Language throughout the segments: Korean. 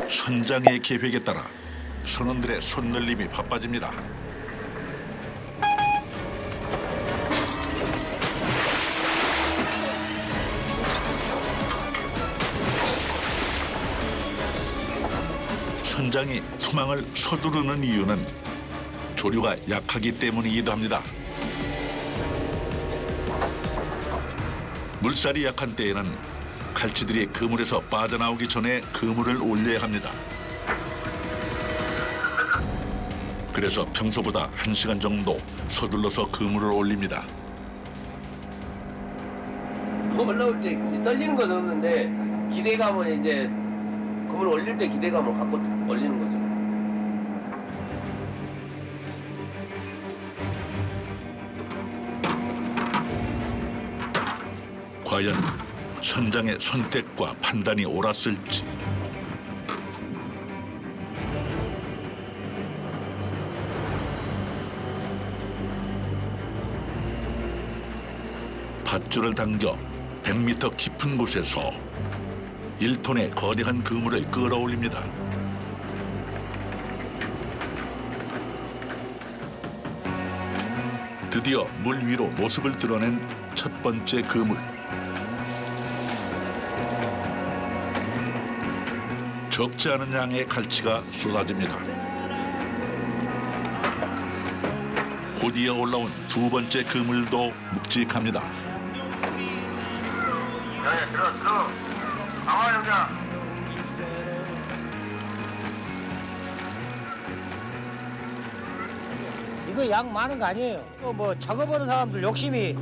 선장의 계획에 따라 선원들의 손놀림이 바빠집니다. 선장이 투망을 서두르는 이유는 조류가 약하기 때문이기도 합니다. 물살이 약한 때에는 갈치들이 그물에서 빠져나오기 전에 그물을 올려야 합니다. 그래서 평소보다 1시간 정도 서둘러서 그물을 올립니다. 올라올 때 떨리는 것은 없는데 기대감은 이제 그물 올릴 때 기대감을 갖고 올리는 거죠. 과연 선장의 선택과 판단이 옳았을지. 밧줄을 당겨 100m 깊은 곳에서 1톤의 거대한 그물을 끌어올립니다. 드디어 물 위로 모습을 드러낸 첫 번째 그물. 적지 않은 양의 갈치가 쏟아집니다. 곧이어 올라온 두 번째 그물도 묵직합니다. 야, 들어. 강화 형자. 이거 양 많은 거 아니에요. 또 뭐 작업하는 사람들 욕심이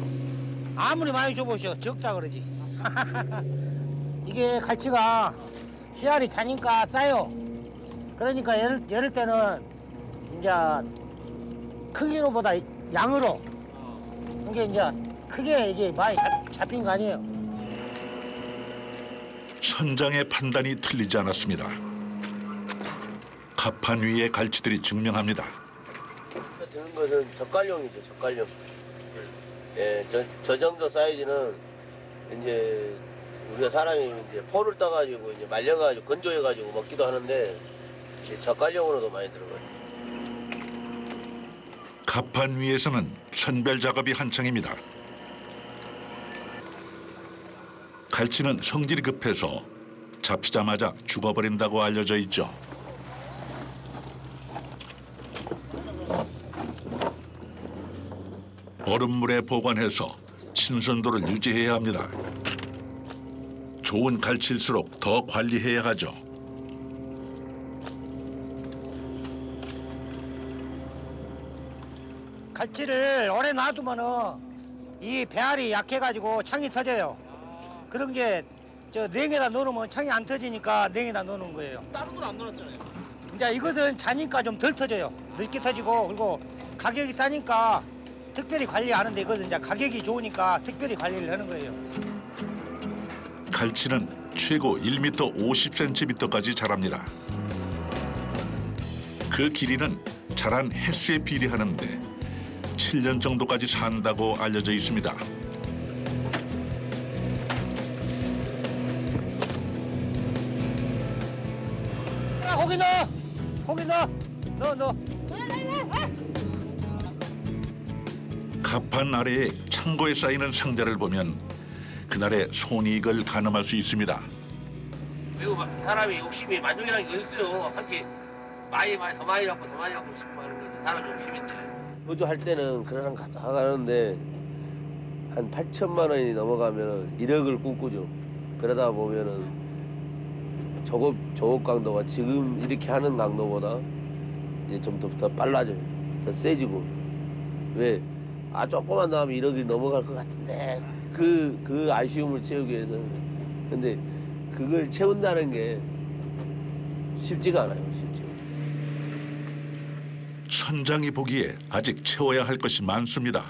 아무리 많이 줘보셔 적다 그러지. 이게 갈치가 씨알이 차니까 싸요. 그러니까 예를 때는 이제 크기로보다 양으로 이게 이제 크게 이게 많이 잡힌 거 아니에요. 선장의 판단이 틀리지 않았습니다. 갑판 위의 갈치들이 증명합니다. 드는 것은 젓갈용이죠, 젓갈용. 예, 저 정도 사이즈는 이제 우리가 사람이 이제 포를 떠가지고 이제 말려가지고 건조해가지고 먹기도 하는데 이제 젓갈용으로도 많이 들어가요. 갑판 위에서는 선별 작업이 한창입니다. 갈치는 성질이 급해서 잡히자마자 죽어버린다고 알려져 있죠. 얼음물에 보관해서 신선도를 유지해야 합니다. 좋은 갈치일수록 더 관리해야 하죠. 갈치를 오래 놔두면은 이 배알이 약해가지고 창이 터져요. 그런 게 저 냉에다 넣으면 창이 안 터지니까 냉에다 넣는 거예요. 다른 건 안 넣었잖아요. 이제 이것은 자니까 좀 덜 터져요. 늦게 터지고 그리고 가격이 싸니까 특별히 관리하는데 이것은 이제 가격이 좋으니까 특별히 관리를 하는 거예요. 갈치는 최고 1m 50cm까지 자랍니다. 그 길이는 자란 횟수에 비례하는데 7년 정도까지 산다고 알려져 있습니다. 고기 넣어! 고기 넣어! 넣어! 갑판 아래에 창고에 쌓이는 상자를 보면 그날의 손이익을 가늠할 수 있습니다. 그리고 사람이 욕심이 만족이라는 게 있어요. 한끼 더 많이 잡고 싶어 하는 거지. 사람 욕심인데. 호주 할 때는 그러랑 가는데 한 8천만 원이 넘어가면 1억을 꿈꾸죠. 그러다 보면은 조업 강도가 지금 이렇게 하는 강도보다 이제 좀 더 빨라져요. 더 세지고. 왜? 조금만 더 하면 1억이 넘어갈 것 같은데 그 아쉬움을 채우기 위해서. 근데 그걸 채운다는 게 쉽지가 않아요. 쉽지가. 선장이 보기에 아직 채워야 할 것이 많습니다.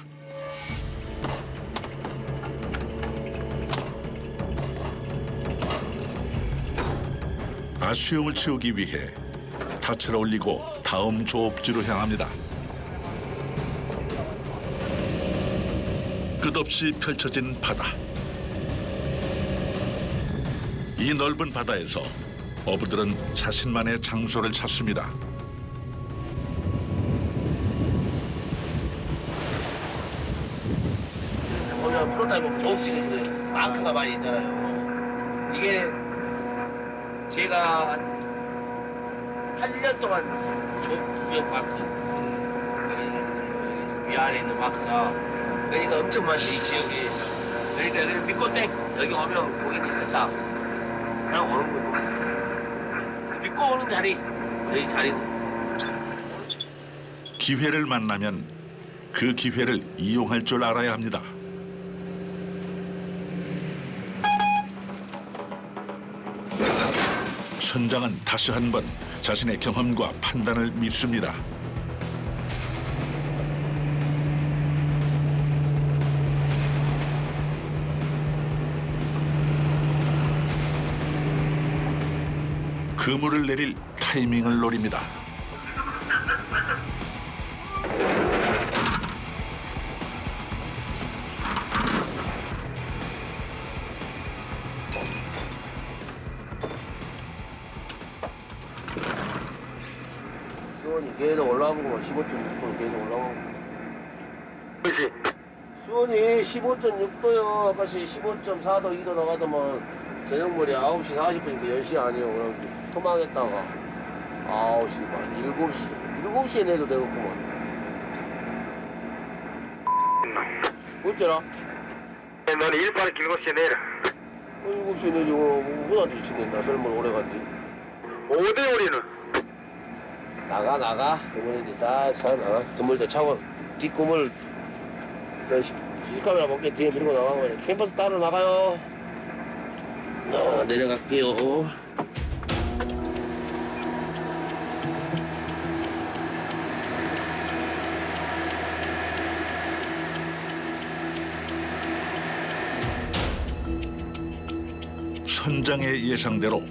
아쉬움을 채우기 위해 닻을 올리고 다음 조업지로 향합니다. 끝없이 펼쳐진 바다. 이 넓은 바다에서 어부들은 자신만의 장소를 찾습니다. 보면 프로타입 보면 조업식인데 마크가 많이 있잖아요. 이게 제가 한 8년 동안 조업 마크 위아래 있는 마크가 그러니까 엄청 많죠 이 지역에. 그러니까 여기는 믿고땡 여기 오면 고객님 된다 라고 오는 거예요. 믿고 오는 자리 여기 자리는. 기회를 만나면 그 기회를 이용할 줄 알아야 합니다. 선장은 다시 한번 자신의 경험과 판단을 믿습니다. 그물을 내릴 타이밍을 노립니다. 수온이 계속 올라오고 15.6도로 계속 올라오고. 그렇지. 수온이 15.6도요. 아까시 15.4도, 2도 나가더만 저녁물이 9시 40분이니까 10시 아니에요. 그럼 토막했다가 9시 반, 7시에 내도 되겠구만. 어쩌라? 너는 1박 7시에 내려. 7시에 내지 뭐보다 뒤친다. 설문 오래 간디. 5대 우리는. 나가. 그러면 이제 자 나가. 드물때 차고 뒷구물 CC카메라 먹게 뒤에 밀고 나가고 캠퍼스 따로 나가요. 내려갈게요. 선장의 예상대로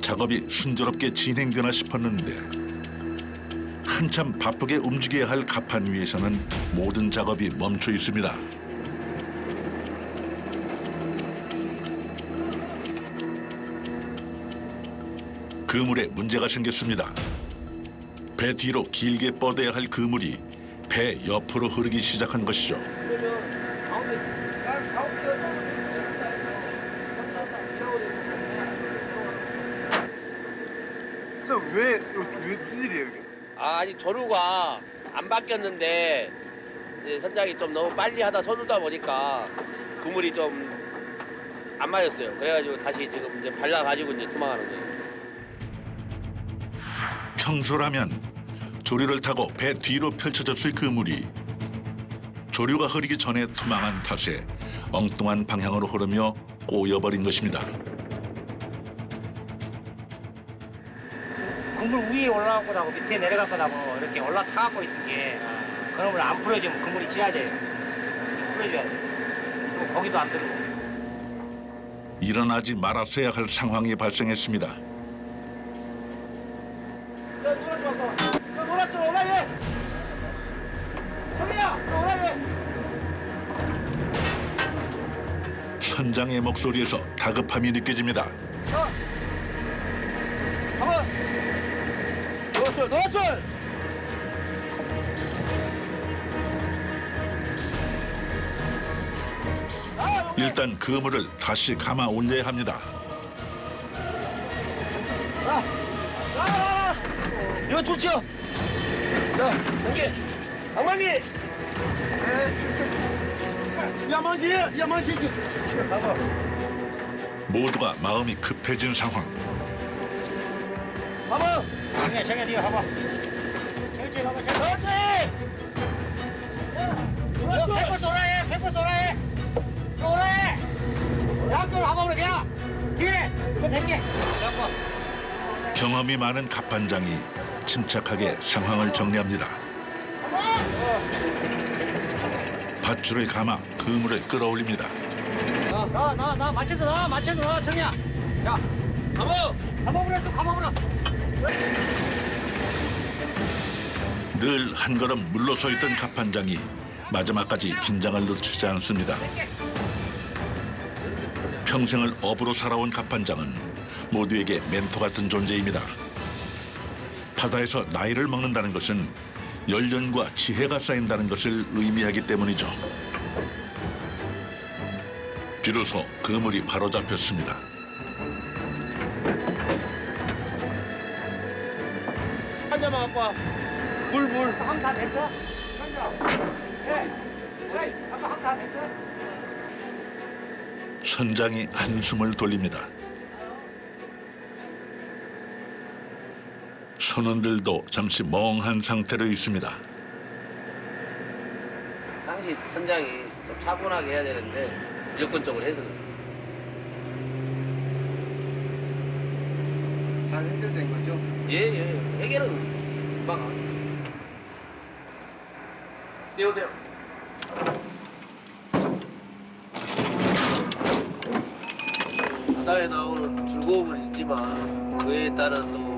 작업이 순조롭게 진행되나 싶었는데 한참 바쁘게 움직여야 할 갑판 위에서는 모든 작업이 멈춰 있습니다. 그물에 문제가 생겼습니다. 배 뒤로 길게 뻗어야 할 그물이 배 옆으로 흐르기 시작한 것이죠. 왜 무슨 일이에요 이게? 아니 조류가 안 바뀌었는데 이제 선장이 좀 너무 빨리 하다 서두다 보니까 그물이 좀 안 맞았어요. 그래가지고 다시 지금 이제 발라가지고 이제 투망하는 거예요. 평소라면 조류를 타고 배 뒤로 펼쳐졌을 그물이 조류가 흐르기 전에 투망한 탓에 엉뚱한 방향으로 흐르며 꼬여버린 것입니다. 그물 위에 올라갈 거다고 밑에 내려갈 거다고 이렇게 올라타갖고 있을게. 그러면 안 풀어지면 그물이 찢어져요. 풀어줘야 돼. 그리고 거기도 안 들고. 일어나지 말았어야 할 상황이 발생했습니다. 노란 쪽 오라게! 저기야! 오라게! 선장의 목소리에서 다급함이 느껴집니다. 가만! 노란줄! 일단 그물을 다시 감아 올려야 합니다. 이거 좋지요? 자, 여기! 방망이! 야만지! 모두가 마음이 급해진 상황. 가만! 정해 네가 봐봐. 정지 봐봐. 그렇지! 백퍼스 오라해. 백퍼스 오라해. 오라해. 양쪽으로 가봐 그래 그냥. 뒤에 이거 100개. 경험이 많은 갑판장이 침착하게 상황을 정리합니다. 밧줄을 감아 그물을 끌어올립니다. 나 맞춰서 나 정이야. 자, 가봐보라 좀 가봐보라. 늘 한 걸음 물러서 있던 갑판장이 마지막까지 긴장을 놓치지 않습니다. 평생을 어부로 살아온 갑판장은 모두에게 멘토 같은 존재입니다. 바다에서 나이를 먹는다는 것은 연륜과 지혜가 쌓인다는 것을 의미하기 때문이죠. 비로소 그물이 바로잡혔습니다. 한 잔만 갖고 와. 물. 한다 됐어? 네. 아까 한다 됐어? 선장이 한숨을 돌립니다. 선원들도 잠시 멍한 상태로 있습니다. 당시 선장이 좀 차분하게 해야 되는데 무조건적으로 해서 잘 해결된 거죠? 예. 해결은 금방 가. 띄우세요. 바다에 나오는 즐거움은 있지만 그에 따른 또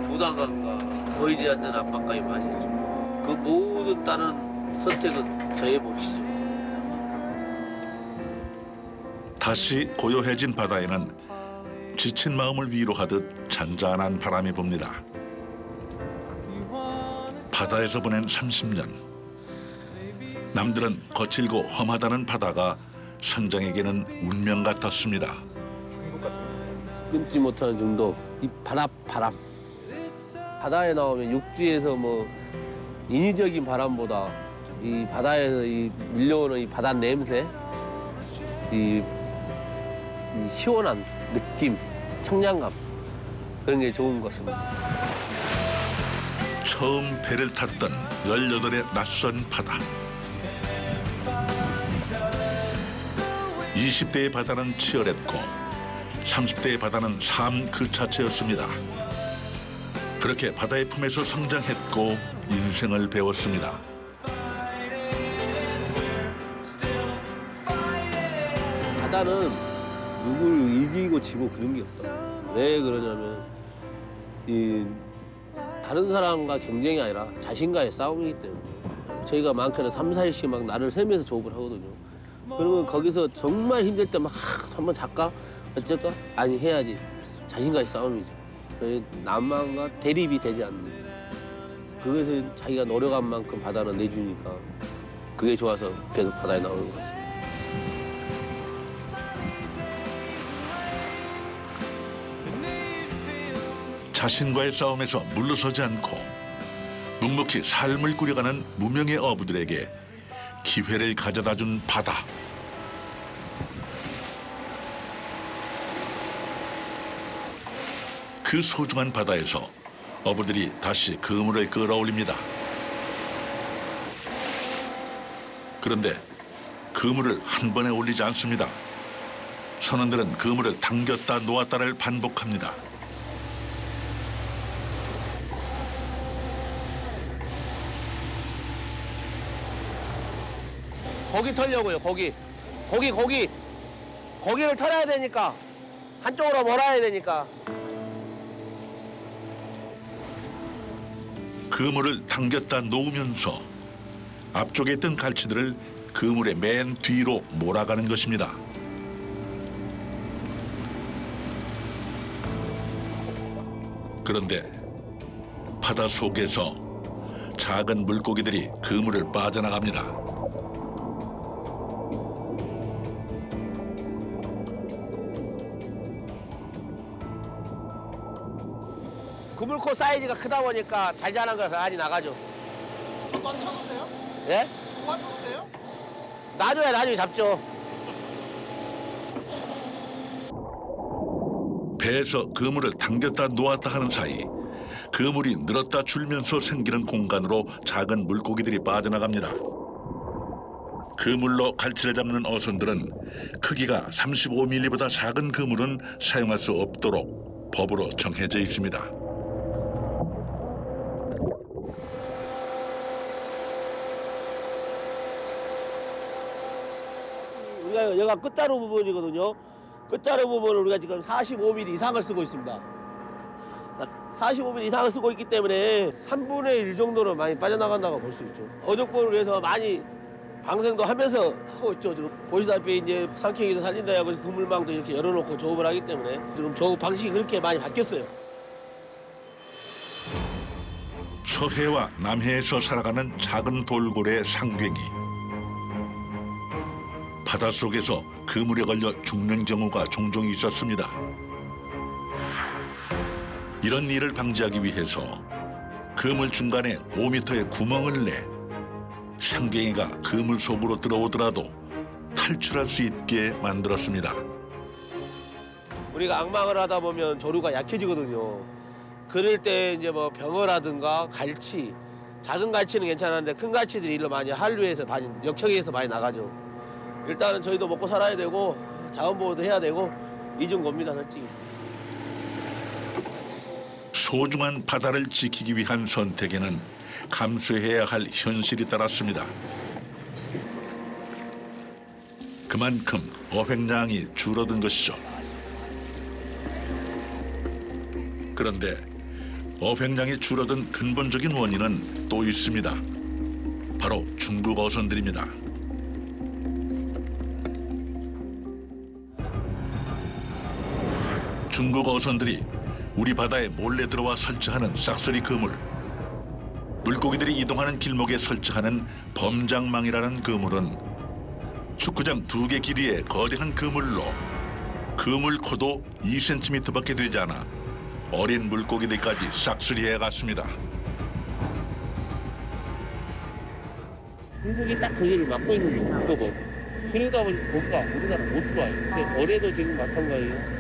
부담감과 보이지 않는 압박감이 많이 있죠. 그 모든 다른 선택은 저의 몫이죠. 다시 고요해진 바다에는 지친 마음을 위로하듯 잔잔한 바람이 붑니다. 바다에서 보낸 30년. 남들은 거칠고 험하다는 바다가 선장에게는 운명 같았습니다. 끊지 못하는 정도. 이 바람. 바다에 나오면 육지에서 뭐 인위적인 바람보다 이 바다에서 이 밀려오는 이 바다 냄새, 이 시원한 느낌, 청량감 그런 게 좋은 것 같습니다. 처음 배를 탔던 18의 낯선 바다. 20대의 바다는 치열했고 30대의 바다는 삶 그 자체였습니다. 그렇게 바다의 품에서 성장했고 인생을 배웠습니다. 바다는 누굴 이기고 지고 그런 게 없어요. 왜 그러냐면 이 다른 사람과 경쟁이 아니라 자신과의 싸움이기 때문에 저희가 많게는 3, 4일씩 막 날을 새면서 조업을 하거든요. 그러면 거기서 정말 힘들 때 막 한번 잘까? 어쩔까? 아니 해야지. 자신과의 싸움이죠. 남만과 대립이 되지 않는. 그것을 자기가 노력한 만큼 바다는 내주니까 그게 좋아서 계속 바다에 나오는 것 같습니다. 자신과의 싸움에서 물러서지 않고 묵묵히 삶을 꾸려가는 무명의 어부들에게 기회를 가져다준 바다. 그 소중한 바다에서 어부들이 다시 그물을 끌어올립니다. 그런데 그물을 한 번에 올리지 않습니다. 선원들은 그물을 당겼다 놓았다를 반복합니다. 고기 털려고요, 고기. 고기를 털어야 되니까. 한쪽으로 몰아야 되니까. 그물을 당겼다 놓으면서 앞쪽에 있던 갈치들을 그물의 맨 뒤로 몰아가는 것입니다. 그런데 바다 속에서 작은 물고기들이 그물을 빠져나갑니다. 그물코 사이즈가 크다 보니까 잘 자란 거라서 알이 나가죠. 저 던져도 돼요? 예? 도와줘도 돼요? 놔줘야 나중에 잡죠. 배에서 그물을 당겼다 놓았다 하는 사이 그물이 늘었다 줄면서 생기는 공간으로 작은 물고기들이 빠져나갑니다. 그물로 갈치를 잡는 어선들은 크기가 35mm보다 작은 그물은 사용할 수 없도록 법으로 정해져 있습니다. 우리가 여기가 끝자루 부분이거든요. 끝자루 부분을 우리가 지금 45mm 이상을 쓰고 있습니다. 45mm 이상을 쓰고 있기 때문에 3분의 1 정도는 많이 빠져나간다고 볼 수 있죠. 어족보를 위해서 많이 방생도 하면서 하고 있죠. 지금 보시다시피 이제 삼켜기도 살린다 하고 그물망도 이렇게 열어놓고 조업을 하기 때문에 지금 조업 방식이 그렇게 많이 바뀌었어요. 서해와 남해에서 살아가는 작은 돌고래 상괭이. 바닷속에서 그물에 걸려 죽는 경우가 종종 있었습니다. 이런 일을 방지하기 위해서 그물 중간에 5m의 구멍을 내 상괭이가 그물 속으로 들어오더라도 탈출할 수 있게 만들었습니다. 우리가 악망을 하다 보면 조류가 약해지거든요. 그럴 때 이제 뭐 병어라든가 갈치, 작은 갈치는 괜찮은데 큰 갈치들이 일로 많이 한류에서 많이 역청에서 많이 나가죠. 일단은 저희도 먹고 살아야 되고 자원보호도 해야 되고 이중 겁니다, 솔직히. 소중한 바다를 지키기 위한 선택에는 감수해야 할 현실이 따랐습니다. 그만큼 어획량이 줄어든 것이죠. 그런데 어획량이 줄어든 근본적인 원인은 또 있습니다. 바로 중국 어선들입니다. 중국 어선들이 우리 바다에 몰래 들어와 설치하는 싹쓸이 그물. 물고기들이 이동하는 길목에 설치하는 범장망이라는 그물은 축구장 2개 길이의 거대한 그물로 그물 코도 2cm밖에 되지 않아 어린 물고기들까지 싹쓸이해 갔습니다. 중국이 딱 거기를 막고 있는 거고 그러다 보니까 우리나라 못 들어와요. 근데 올해도 지금 마찬가지예요.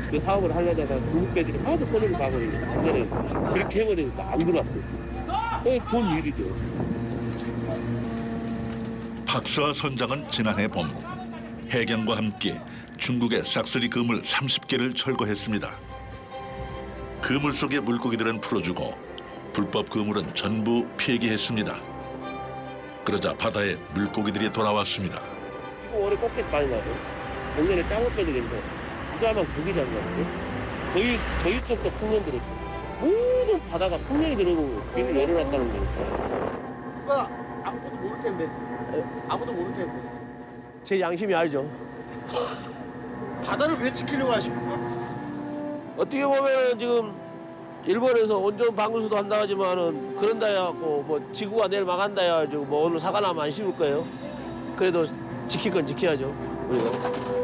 그 사업을 하려다가 중국 배들이 하도 손해를 봐버리니까 작년에 그렇게 해버리니까 안 들어왔어요. 그게 좋은 일이죠. 박수아 선장은 지난해 봄 해경과 함께 중국의 싹쓸이 그물 30개를 철거했습니다. 그물 속의 물고기들은 풀어주고 불법 그물은 전부 폐기했습니다. 그러자 바다에 물고기들이 돌아왔습니다. 지금 올해 꽃게 많이 나요. 작년에 짱어 배들인데 부자만 저기 잡거든요. 저희 쪽도 풍년 들었고 모든 바다가 풍년이 들어오고 비를 열어놨다는 거니까. 누가 아무것도 모를 텐데. 아무도 모를 텐데. 제 양심이 알죠. 바다를 왜 지키려고 하십니까? 어떻게 보면 지금 일본에서 온전 방수도 한다 하지만은 그런다 해갖고 뭐 지구가 내일 망한다 해가지고 뭐 오늘 사과 나면 안 씹을 거예요. 그래도 지킬 건 지켜야죠 우리가.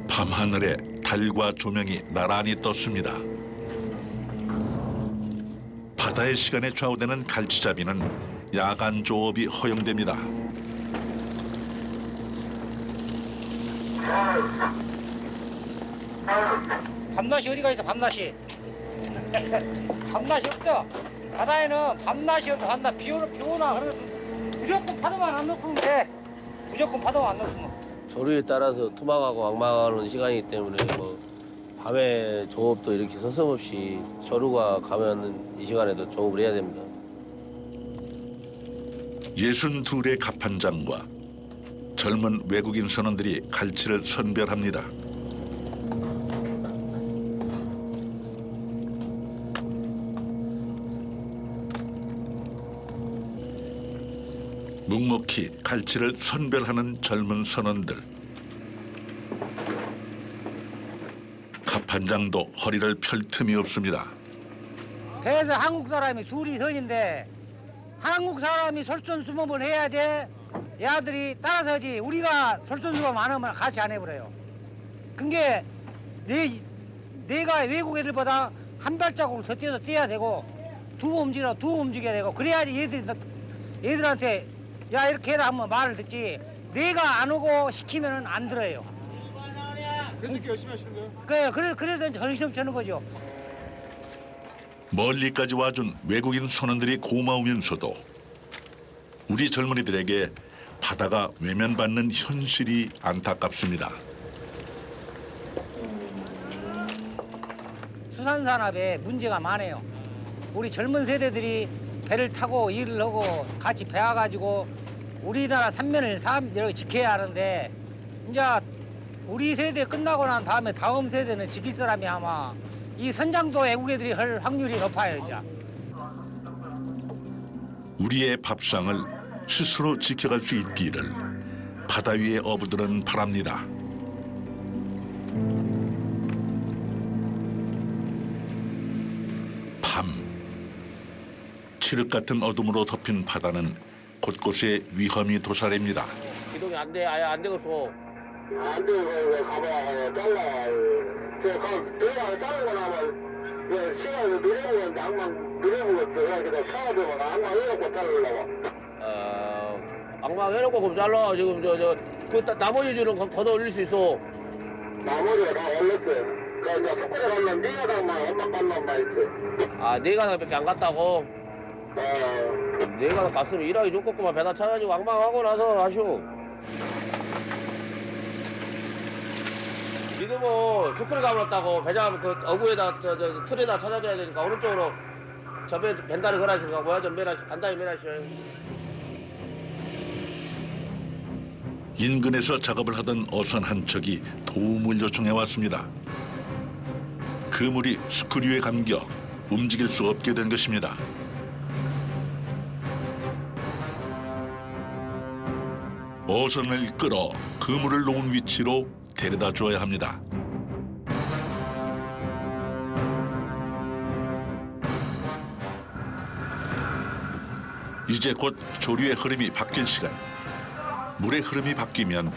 밤하늘에 달과 조명이 나란히 떴습니다. 바다의 시간에 좌우되는 갈치잡이는 야간 조업이 허용됩니다. 밤낮이 어디가 있어, 밤낮이? 밤낮이 없어. 바다에는 밤낮이 없어. 밤낮 비 오나 그러면 무조건 파도만 안 넣으면 돼. 무조건 파도만 안 넣으면. 조류에 따라서 투망하고 왕망하는 시간이기 때문에 뭐 밤에 조업도 이렇게 서슴없이 조류가 가면 이 시간에도 조업을 해야 됩니다. 62의 갑판장과 젊은 외국인 선원들이 갈치를 선별합니다. 묵묵히 갈치를 선별하는 젊은 선원들. 갑판장도 허리를 펼 틈이 없습니다. 배에서 한국 사람이 둘이 선인데 한국 사람이 솔선수범을 해야지 얘들이 따라서지. 우리가 솔선수범 안 하면 같이 안 해버려요. 그게 내가 외국 애들보다 한 발자국을 더 뛰어서 뛰어야 되고 두 움직여야 되고 그래야지 얘들한테 야 이렇게 해라 하면 말을 듣지. 내가 안 오고 시키면은 안 들어요. 그래서 이렇게 열심히 하시는 거예요? 그래서 정신없이 하는 거죠. 멀리까지 와준 외국인 선원들이 고마우면서도 우리 젊은이들에게 바다가 외면받는 현실이 안타깝습니다. 수산산업에 문제가 많아요. 우리 젊은 세대들이 배를 타고 일을 하고 같이 배워가지고 우리나라 삼면을 이렇게 지켜야 하는데 이제 우리 세대 끝나고 난 다음에 다음 세대는 지킬 사람이 아마 이 선장도 외국 애들이 할 확률이 높아요, 이제. 우리의 밥상을 스스로 지켜갈 수 있기를 바다 위의 어부들은 바랍니다. 밤, 칠흑 같은 어둠으로 덮인 바다는 곳곳에 위험이 도사립니다. 기동이 안 돼, 아예 안 되겠어. 안 되고 가봐야 잘라. 내가 자르고 나면 시간을 늘려보면 낭만 늘려보겠어. 그래서 사업에만 낭만 해놓고 자르려고. 악마 해놓고 그럼 잘라. 지금 그 나머지 줄은 걷어 올릴 수 있어. 나머지가 다 올렸어요. 그 이제 속구에 가면 네가 당만 엄마 깐만 있지. 아, 네 가닥밖에 안 갔다고? 네 가닥 갔으면 일하기 좋겠구만. 배다 찾아가지고 악망하고 나서 하시오. 지금 뭐 스크류 가물었다고 배장 그 어구에다 틀에다 찾아줘야 되니까 오른쪽으로 저배 벤다리 걸어있으니까 뭐야 좀 매라시 단단히 매라시오. 인근에서 작업을 하던 어선 한 척이 도움을 요청해 왔습니다. 그물이 스크류에 감겨 움직일 수 없게 된 것입니다. 어선을 끌어 그물을 놓은 위치로 데려다 줘야 합니다. 이제 곧 조류의 흐름이 바뀔 시간. 물의 흐름이 바뀌면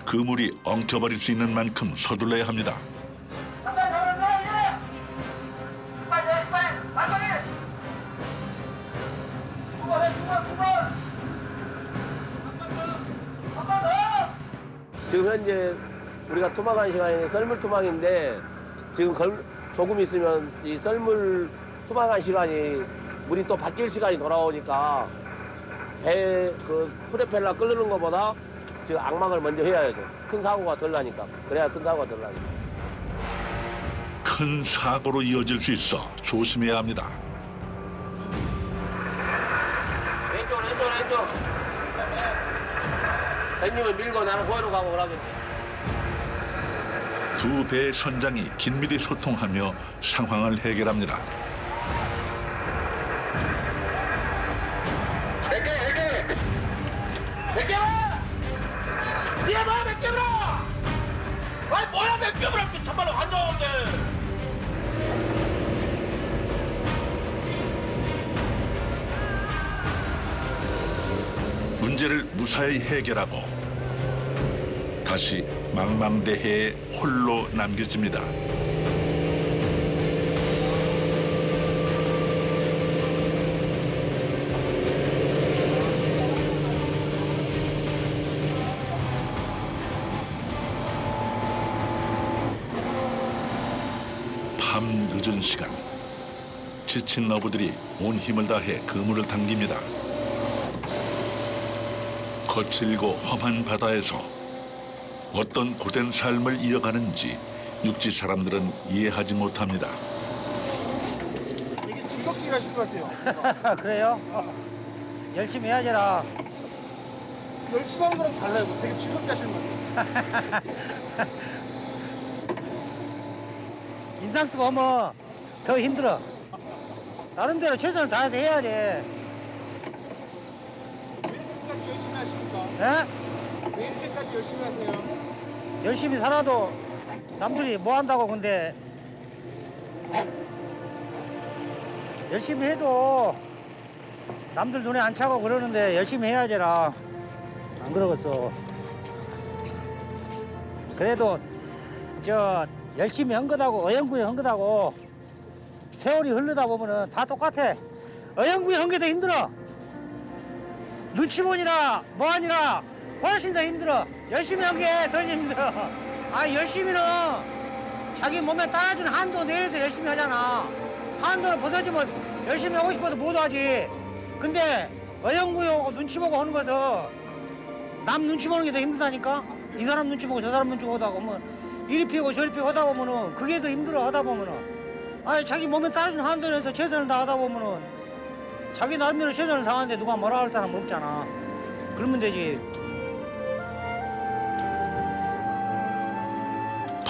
그물이 엉켜버릴 수 있는 만큼 서둘러야 합니다. 지금 현재 우리가 투막한 시간이 썰물 투막인데 지금 조금 있으면 이 썰물 투막한 시간이 물이 또 바뀔 시간이 돌아오니까 배 그 프레펠러 끓는 것보다 지금 악막을 먼저 해야죠. 큰 사고가 덜 나니까. 그래야 큰 사고가 덜 나니까. 큰 사고로 이어질 수 있어 조심해야 합니다. 왼쪽. 형님은 밀고 나는 보이로 가고 그러겠지. 두 배의 선장이 긴밀히 소통하며 상황을 해결합니다. 몇 개라! 뒤에 봐, 몇 개라! 아니 뭐야 몇 개라! 정말로 환장한데. 문제를 무사히 해결하고 다시 망망대해에 홀로 남겨집니다. 밤 늦은 시간, 지친 어부들이 온 힘을 다해 그물을 당깁니다. 거칠고 험한 바다에서 어떤 고된 삶을 이어가는지 육지 사람들은 이해하지 못합니다. 되게 즐겁게 일하실 것 같아요. 그래요? 열심히 해야지라. 열심히 하는 거랑 달라요. 되게 즐겁게 하시는 것 같아요. 인상 쓰고 하면 더 힘들어. 나름대로 최선을 다해서 해야지. 왜 이렇게까지 열심히 하십니까? 예? 왜 이렇게까지 열심히 하세요? 열심히 살아도 남들이 뭐 한다고 근데 열심히 해도 남들 눈에 안 차고 그러는데 열심히 해야지라. 안 그러겠어. 그래도 저 열심히 한 거다고 어영부에 한 거다고 세월이 흐르다 보면은 다 똑같아. 어영부에 한 게 더 힘들어. 눈치 보니라 뭐하니라 훨씬 더 힘들어. 열심히 한 게 더 힘들어. 아 열심히는 자기 몸에 따라주는 한도 내에서 열심히 하잖아. 한도를 벗어지면 열심히 하고 싶어도 못 하지. 근데 어영부에 오고 눈치 보고 하는 것은 남 눈치 보는 게 더 힘들다니까. 이 사람 눈치 보고 저 사람 눈치 보고 하다 보면 이리 피고 저리 피고 하다 보면은 그게 더 힘들어. 하다 보면은 아니 자기 몸에 따라주는 한도 내에서 최선을 다하다 보면은 자기 나름대로 최선을 다하는데 누가 뭐라 할 사람 없잖아. 그러면 되지.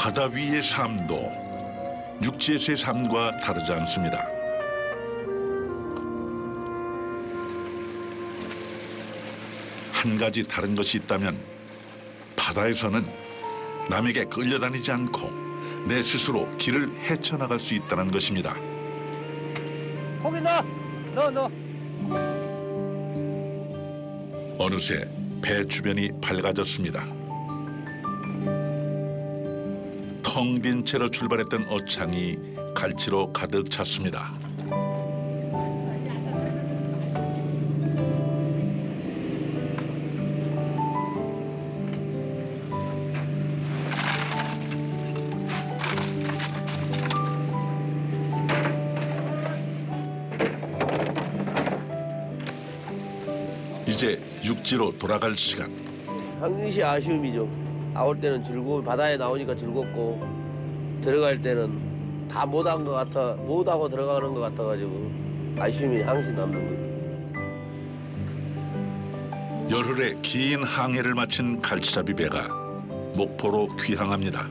바다 위의 삶도 육지에서의 삶과 다르지 않습니다. 한 가지 다른 것이 있다면 바다에서는 남에게 끌려다니지 않고 내 스스로 길을 헤쳐나갈 수 있다는 것입니다. 거기 넣어. 어느새 배 주변이 밝아졌습니다. 텅 빈 채로 출발했던 어창이 갈치로 가득 찼습니다. 이제 육지로 돌아갈 시간. 항시 아쉬움이죠. 나올 때는 즐거운 바다에 나오니까 즐겁고 들어갈 때는 다 못한 것 같아 못하고 들어가는 것 같아가지고 아쉬움이 항시 남는 거예요. 열흘의 긴 항해를 마친 갈치잡이 배가 목포로 귀향합니다.